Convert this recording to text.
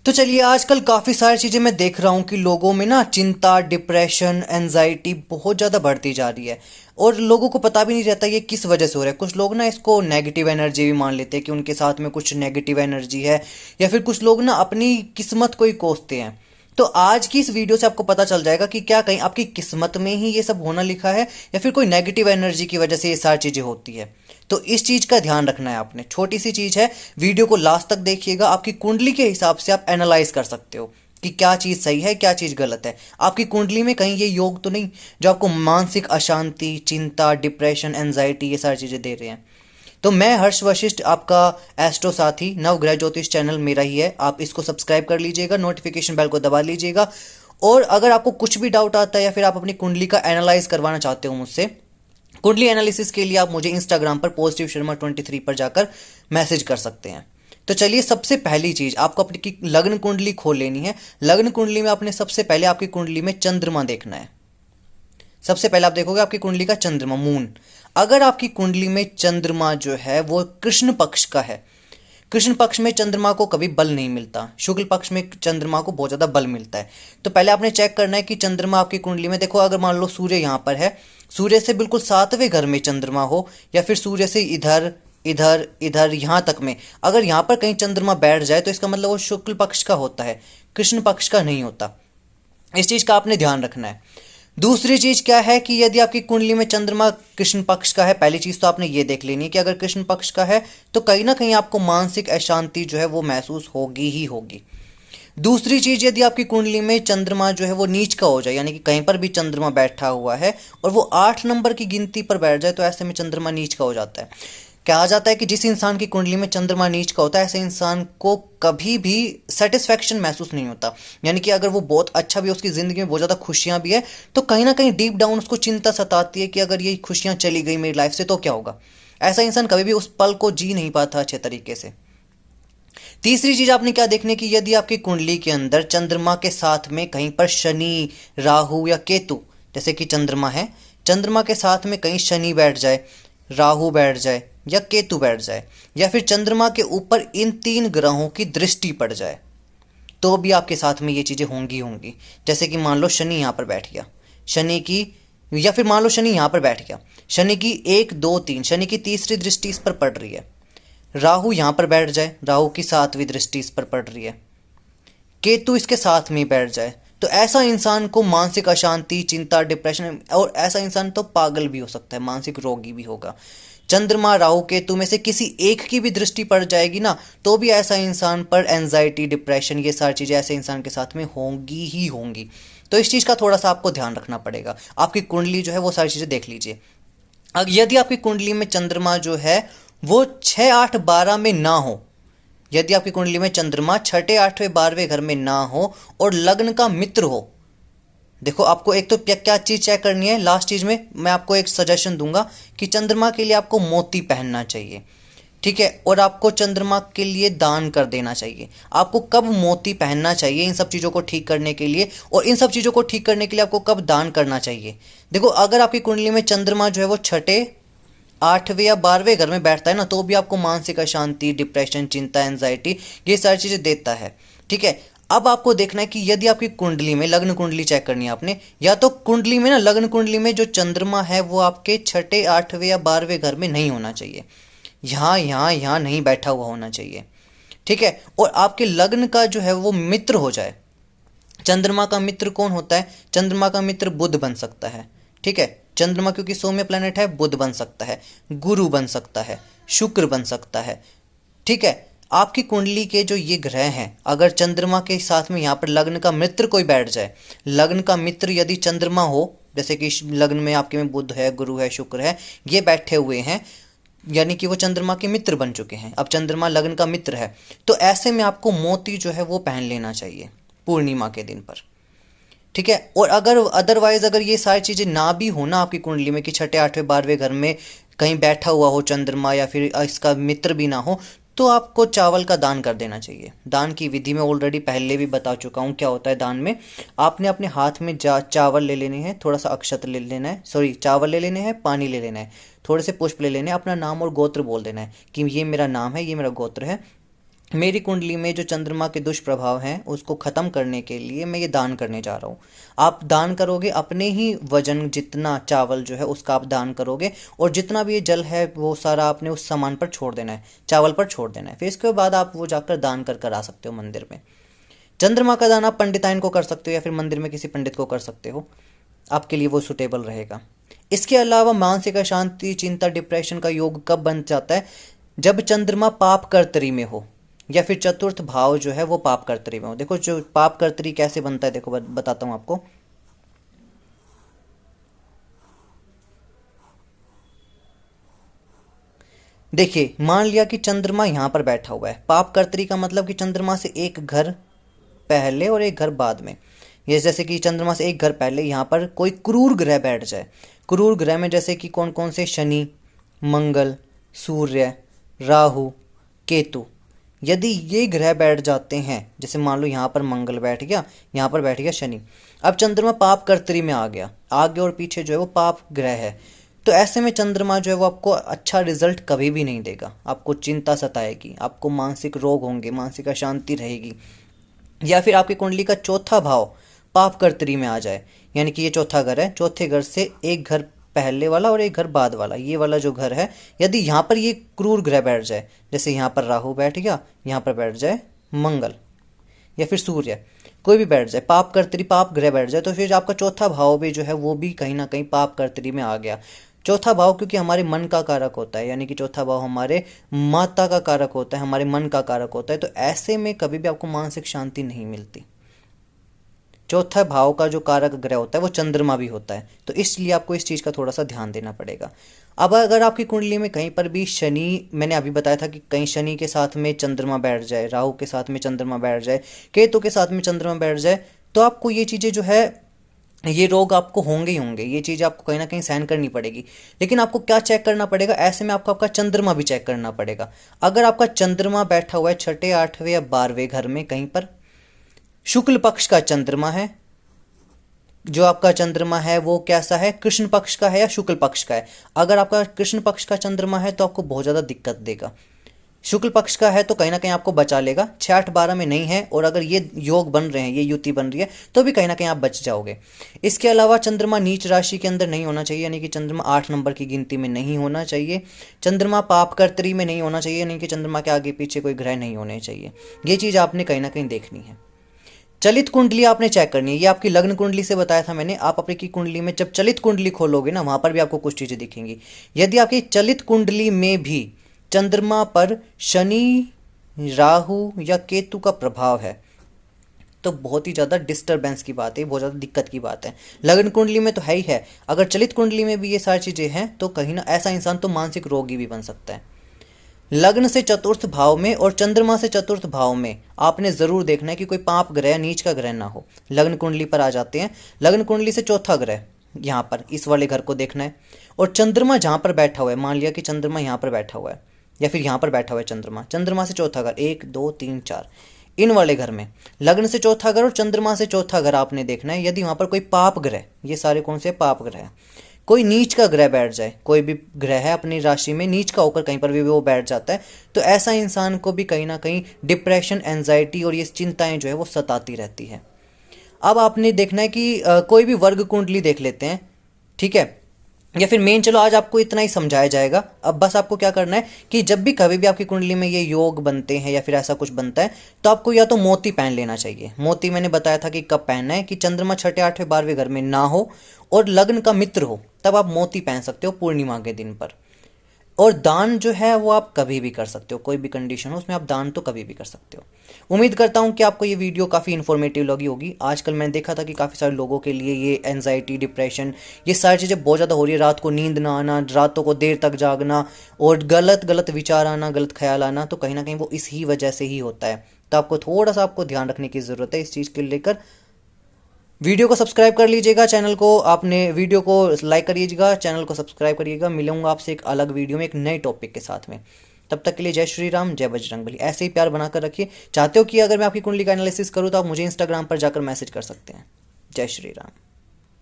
तो चलिए, आजकल काफ़ी सारी चीज़ें मैं देख रहा हूँ कि लोगों में ना चिंता, डिप्रेशन, एनजाइटी बहुत ज़्यादा बढ़ती जा रही है। और लोगों को पता भी नहीं रहता ये किस वजह से हो रहा है। कुछ लोग ना इसको नेगेटिव एनर्जी भी मान लेते हैं कि उनके साथ में कुछ नेगेटिव एनर्जी है, या फिर कुछ लोग ना अपनी किस्मत को ही कोसते हैं। तो आज की इस वीडियो से आपको पता चल जाएगा कि क्या कहीं आपकी किस्मत में ही ये सब होना लिखा है, या फिर कोई नेगेटिव एनर्जी की वजह से ये सारी चीज़ें होती है। तो इस चीज़ का ध्यान रखना है आपने। छोटी सी चीज़ है, वीडियो को लास्ट तक देखिएगा। आपकी कुंडली के हिसाब से आप एनालाइज कर सकते हो कि क्या चीज़ सही है, क्या चीज़ गलत है। आपकी कुंडली में कहीं ये योग तो नहीं जो आपको मानसिक अशांति, चिंता, डिप्रेशन, एंजाइटी ये सारी चीज़ें दे रहे हैं। तो मैं हर्ष वशिष्ठ, आपका एस्ट्रो साथी, नवग्रह ज्योतिष चैनल मेरा ही है। आप इसको सब्सक्राइब कर लीजिएगा, नोटिफिकेशन बेल को दबा लीजिएगा। और अगर आपको कुछ भी डाउट आता है या फिर आप अपनी कुंडली का एनालाइज करवाना चाहते हो मुझसे, कुंडली एनालिसिस के लिए आप मुझे इंस्टाग्राम पर पॉजिटिव शर्मा 23 पर जाकर मैसेज कर सकते हैं। तो चलिए, सबसे पहली चीज आपको अपनी लग्न कुंडली खोल लेनी है। लग्न कुंडली में आपने सबसे पहले आपकी कुंडली में चंद्रमा देखना है। सबसे पहले आप देखोगे आपकी कुंडली का चंद्रमा, मून। अगर आपकी कुंडली में चंद्रमा जो है वो कृष्ण पक्ष का है, कृष्ण पक्ष में चंद्रमा को कभी बल नहीं मिलता, शुक्ल पक्ष में चंद्रमा को बहुत ज़्यादा बल मिलता है। तो पहले आपने चेक करना है कि चंद्रमा आपकी कुंडली में, देखो अगर मान लो सूर्य यहाँ पर है, सूर्य से बिल्कुल 7वें घर में चंद्रमा हो, या फिर सूर्य से इधर इधर इधर यहाँ तक में अगर यहाँ पर कहीं चंद्रमा बैठ जाए तो इसका मतलब वो शुक्ल पक्ष का होता है, कृष्ण पक्ष का नहीं होता। इस चीज़ का आपने ध्यान रखना है। दूसरी चीज क्या है कि यदि आपकी कुंडली में चंद्रमा कृष्ण पक्ष का है, पहली चीज तो आपने ये देख लेनी है कि अगर कृष्ण पक्ष का है तो कहीं ना कहीं आपको मानसिक अशांति जो है वो महसूस होगी ही होगी। दूसरी चीज, यदि आपकी कुंडली में चंद्रमा जो है वो नीच का हो जाए, यानी कि कहीं पर भी चंद्रमा बैठा हुआ है और वो 8 नंबर की गिनती पर बैठ जाए, तो ऐसे में चंद्रमा नीच का हो जाता है। कहा जाता है कि जिस इंसान की कुंडली में चंद्रमा नीच का होता है, ऐसे इंसान को कभी भी सेटिस्फैक्शन महसूस नहीं होता। यानी कि अगर वो बहुत अच्छा भी, उसकी ज़िंदगी में बहुत ज़्यादा खुशियां भी है, तो कहीं ना कहीं डीप डाउन उसको चिंता सताती है कि अगर ये खुशियां चली गई मेरी लाइफ से तो क्या होगा। ऐसा इंसान कभी भी उस पल को जी नहीं पाता अच्छे तरीके से। तीसरी चीज आपने क्या देखने की, यदि आपकी कुंडली के अंदर चंद्रमा के साथ में कहीं पर शनि, राहु या केतु, जैसे कि चंद्रमा है, चंद्रमा के साथ में कहीं शनि बैठ जाए, राहु बैठ जाए या केतु बैठ जाए, या फिर चंद्रमा के ऊपर इन 3 ग्रहों की दृष्टि पड़ जाए, तो भी आपके साथ में ये चीज़ें होंगी होंगी। जैसे कि मान लो शनि यहाँ पर बैठ गया, शनि की, या फिर मान लो शनि यहाँ पर बैठ गया, शनि की 1 2 3, शनि की तीसरी दृष्टि इस पर पड़ रही है। राहु यहाँ पर बैठ जाए, राहु की 7वीं दृष्टि इस पर पड़ रही है। केतु इसके साथ में बैठ जाए, तो ऐसा इंसान को मानसिक अशांति, चिंता, डिप्रेशन, और ऐसा इंसान तो पागल भी हो सकता है, मानसिक रोगी भी होगा। चंद्रमा, राहु, केतु में से किसी एक की भी दृष्टि पड़ जाएगी ना, तो भी ऐसा इंसान पर एंजाइटी, डिप्रेशन, ये सारी चीज़ें ऐसे इंसान के साथ में होंगी ही होंगी। तो इस चीज़ का थोड़ा सा आपको ध्यान रखना पड़ेगा। आपकी कुंडली जो है वो सारी चीज़ें देख लीजिए। यदि आपकी कुंडली में चंद्रमा जो है वो 6 8 12 में ना हो, यदि आपकी कुंडली में चंद्रमा 6ठे 8वें 12वें घर में ना हो और लग्न का मित्र हो, देखो आपको एक तो क्या क्या चीज़ चेक करनी है। लास्ट चीज़ में मैं आपको एक सजेशन दूंगा कि चंद्रमा के लिए आपको मोती पहनना चाहिए, ठीक है, और आपको चंद्रमा के लिए दान कर देना चाहिए। आपको कब मोती पहनना चाहिए इन सब चीज़ों को ठीक करने के लिए, और इन सब चीज़ों को ठीक करने के लिए आपको कब दान करना चाहिए। देखो, अगर आपकी कुंडली में चंद्रमा जो है वो 6ठे 8वें या 12वें घर में बैठता है ना, तो भी आपको मानसिक अशांति, डिप्रेशन, चिंता, एंजाइटी ये सारी चीज़ें देता है, ठीक है। अब आपको देखना है कि यदि आपकी कुंडली में, लग्न कुंडली चेक करनी है आपने, या तो कुंडली में ना, लग्न कुंडली में जो चंद्रमा है वो आपके 6ठे 8वें या 12वें घर में नहीं होना चाहिए, यहाँ यहाँ यहाँ नहीं बैठा हुआ होना चाहिए, ठीक है। और आपके लग्न का जो है वो मित्र हो जाए। चंद्रमा का मित्र कौन होता है? चंद्रमा का मित्र बुध बन सकता है, ठीक है। चंद्रमा क्योंकि सौम्य प्लेनेट है, बुध बन सकता है, गुरु बन सकता है, शुक्र बन सकता है, ठीक है। आपकी कुंडली के जो ये ग्रह हैं, अगर चंद्रमा के साथ में यहाँ पर लग्न का मित्र कोई बैठ जाए, लग्न का मित्र यदि चंद्रमा हो, जैसे कि लग्न में आपके में बुध है, गुरु है, शुक्र है, ये बैठे हुए हैं, यानी कि वो चंद्रमा के मित्र बन चुके हैं। अब चंद्रमा लग्न का मित्र है, तो ऐसे में आपको मोती जो है वो पहन लेना चाहिए पूर्णिमा के दिन पर, ठीक है। और अगर अदरवाइज अगर ये सारी चीज़ें ना भी हो ना आपकी कुंडली में, कि 6ठे 8वें 12वें घर में कहीं बैठा हुआ हो चंद्रमा, या फिर इसका मित्र भी ना हो, तो आपको चावल का दान कर देना चाहिए। दान की विधि में ऑलरेडी पहले भी बता चुका हूँ क्या होता है दान में। आपने अपने हाथ में चावल ले लेने हैं, थोड़ा सा अक्षत ले लेना है, सॉरी चावल ले लेने हैं, पानी ले लेना है, थोड़े से पुष्प ले लेने हैं, अपना नाम और गोत्र बोल देना है कि ये मेरा नाम है, ये मेरा गोत्र है, मेरी कुंडली में जो चंद्रमा के दुष्प्रभाव हैं उसको खत्म करने के लिए मैं ये दान करने जा रहा हूँ। आप दान करोगे अपने ही वजन जितना चावल जो है उसका आप दान करोगे, और जितना भी ये जल है वो सारा आपने उस सामान पर छोड़ देना है, चावल पर छोड़ देना है। फिर इसके बाद आप वो जाकर दान कर आ सकते हो मंदिर में। चंद्रमा का दान आप पंडिताइन को कर सकते हो या फिर मंदिर में किसी पंडित को कर सकते हो, आपके लिए वो सुटेबल रहेगा। इसके अलावा मानसिक अशांति, चिंता, डिप्रेशन का योग कब बन जाता है? जब चंद्रमा पाप कर्तरी में हो या फिर चतुर्थ भाव जो है वो पाप कर्तरी में हो। देखो जो पाप कर्तरी कैसे बनता है, देखो बताता हूं आपको। देखिए मान लिया कि चंद्रमा यहां पर बैठा हुआ है। पाप कर्तरी का मतलब कि चंद्रमा से एक घर पहले और एक घर बाद में। ये जैसे कि चंद्रमा से एक घर पहले यहाँ पर कोई क्रूर ग्रह बैठ जाए। क्रूर ग्रह में जैसे कि कौन कौन से? शनि, मंगल, सूर्य, राहु, केतु। यदि ये ग्रह बैठ जाते हैं, जैसे मान लो यहाँ पर मंगल बैठ गया, यहाँ पर बैठ गया शनि, अब चंद्रमा पाप कर्तरी में आ गया, आगे और पीछे जो है वो पाप ग्रह है, तो ऐसे में चंद्रमा जो है वो आपको अच्छा रिजल्ट कभी भी नहीं देगा। आपको चिंता सताएगी, आपको मानसिक रोग होंगे, मानसिक अशांति रहेगी। या फिर आपकी कुंडली का चौथा भाव पाप कर्तरी में आ जाए, यानी कि ये चौथा घर है, चौथे घर से एक घर पहले वाला और एक घर बाद वाला, ये वाला जो घर है, यदि यहाँ पर ये क्रूर ग्रह बैठ जाए, जैसे यहाँ पर राहु बैठ गया, यहाँ पर बैठ जाए मंगल या फिर सूर्य, कोई भी बैठ जाए, पाप कर्तरी पाप ग्रह बैठ जाए, तो फिर आपका चौथा भाव भी जो है वो भी कहीं ना कहीं पाप कर्तरी में आ गया। चौथा भाव क्योंकि हमारे मन का कारक होता है, यानी कि चौथा भाव हमारे माता का कारक होता है, हमारे मन का कारक होता है, तो ऐसे में कभी भी आपको मानसिक शांति नहीं मिलती। चौथा भाव का जो कारक ग्रह होता है वो चंद्रमा भी होता है, तो इसलिए आपको इस चीज़ का थोड़ा सा ध्यान देना पड़ेगा। अब अगर आपकी कुंडली में कहीं पर भी शनि, मैंने अभी बताया था कि कहीं शनि के साथ में चंद्रमा बैठ जाए, राहु के साथ में चंद्रमा बैठ जाए, केतु के साथ में चंद्रमा बैठ जाए, तो आपको ये चीज़ें जो है, ये रोग आपको होंगे ही होंगे, ये चीज़ आपको कहीं ना कहीं सहन करनी पड़ेगी। लेकिन आपको क्या चेक करना पड़ेगा? ऐसे में आपको आपका चंद्रमा भी चेक करना पड़ेगा। अगर आपका चंद्रमा बैठा हुआ है छठे, आठवें या 12वें घर में कहीं पर, शुक्ल पक्ष का चंद्रमा है, जो आपका चंद्रमा है वो कैसा है? कृष्ण पक्ष का है या शुक्ल पक्ष का है? अगर आपका कृष्ण पक्ष का चंद्रमा है तो आपको बहुत ज़्यादा दिक्कत देगा। शुक्ल पक्ष का है तो कहीं ना कहीं आपको बचा लेगा। 6, 8, 12 में नहीं है, और अगर ये योग बन रहे हैं, ये युति बन रही है, तो भी कहीं ना कहीं आप बच जाओगे। इसके अलावा चंद्रमा नीच राशि के अंदर नहीं होना चाहिए, यानी कि चंद्रमा 8 नंबर की गिनती में नहीं होना चाहिए। चंद्रमा पाप कर्तरी में नहीं होना चाहिए, यानी कि चंद्रमा के आगे पीछे कोई ग्रह नहीं होने चाहिए। ये चीज़ आपने कहीं ना कहीं देखनी है। चलित कुंडली आपने चेक करनी है, ये आपकी लग्न कुंडली से बताया था मैंने। आप अपनी की कुंडली में जब चलित कुंडली खोलोगे ना, वहां पर भी आपको कुछ चीजें दिखेंगी। यदि आपकी चलित कुंडली में भी चंद्रमा पर शनि, राहु या केतु का प्रभाव है, तो बहुत ही ज़्यादा डिस्टरबेंस की बात है, बहुत ज़्यादा दिक्कत की बात है। लग्न कुंडली में तो है ही है, अगर चलित कुंडली में भी ये सारी चीज़ें हैं तो कहीं ना ऐसा इंसान तो मानसिक रोगी भी बन सकता है। लग्न से चतुर्थ भाव में और चंद्रमा से चतुर्थ भाव में आपने जरूर देखना है कि कोई पाप ग्रह, नीच का ग्रह ना हो। लग्न कुंडली पर आ जाते हैं, लग्न कुंडली से चौथा ग्रह यहाँ पर इस वाले घर को देखना है, और चंद्रमा जहाँ पर बैठा हुआ है, मान लिया कि चंद्रमा यहाँ पर बैठा हुआ है या फिर यहाँ पर बैठा हुआ है चंद्रमा, चंद्रमा से चौथा घर 1, 2, 3, 4, इन वाले घर में लग्न से चौथा घर और चंद्रमा से चौथा घर आपने देखना है। यदि वहाँ पर कोई पाप ग्रह, ये सारे कौन से पाप ग्रह है, कोई नीच का ग्रह बैठ जाए, कोई भी ग्रह है अपनी राशि में नीच का होकर कहीं पर भी वो बैठ जाता है, तो ऐसा इंसान को भी कहीं ना कहीं डिप्रेशन, एंजाइटी और ये चिंताएं जो है वो सताती रहती है। अब आपने देखना है कि कोई भी वर्ग कुंडली देख लेते हैं, ठीक है, या फिर मेन, चलो आज आपको इतना ही समझाया जाएगा। अब बस आपको क्या करना है कि जब भी कभी भी आपकी कुंडली में ये योग बनते हैं या फिर ऐसा कुछ बनता है, तो आपको या तो मोती पहन लेना चाहिए। मोती मैंने बताया था कि कब पहनना है, कि चंद्रमा छठे, आठवें, 12वें घर में ना हो और लग्न का मित्र हो, तब आप मोती पहन सकते हो पूर्णिमा के दिन पर। और दान जो है वो आप कभी भी कर सकते हो, कोई भी कंडीशन हो उसमें आप दान तो कभी भी कर सकते हो। उम्मीद करता हूँ कि आपको ये वीडियो काफ़ी इन्फॉर्मेटिव लगी होगी। आजकल मैंने देखा था कि काफ़ी सारे लोगों के लिए ये एंजाइटी, डिप्रेशन, ये सारी चीज़ें बहुत ज़्यादा हो रही है। रात को नींद ना आना, रातों को देर तक जागना और गलत गलत विचार आना, गलत ख्याल आना, तो कहीं ना कहीं वो इसी वजह से ही होता है। तो आपको थोड़ा सा आपको ध्यान रखने की ज़रूरत है इस चीज़ को लेकर। वीडियो को सब्सक्राइब कर लीजिएगा, चैनल को, आपने वीडियो को लाइक करिएगा, चैनल को सब्सक्राइब करिएगा। मिलूंगा आपसे एक अलग वीडियो में एक नए टॉपिक के साथ में। तब तक के लिए जय श्री राम, जय बजरंगबली। ऐसे ही प्यार बनाकर रखिए। चाहते हो कि अगर मैं आपकी कुंडली का एनालिसिस करूँ तो आप मुझे इंस्टाग्राम पर जाकर मैसेज कर सकते हैं। जय श्री राम।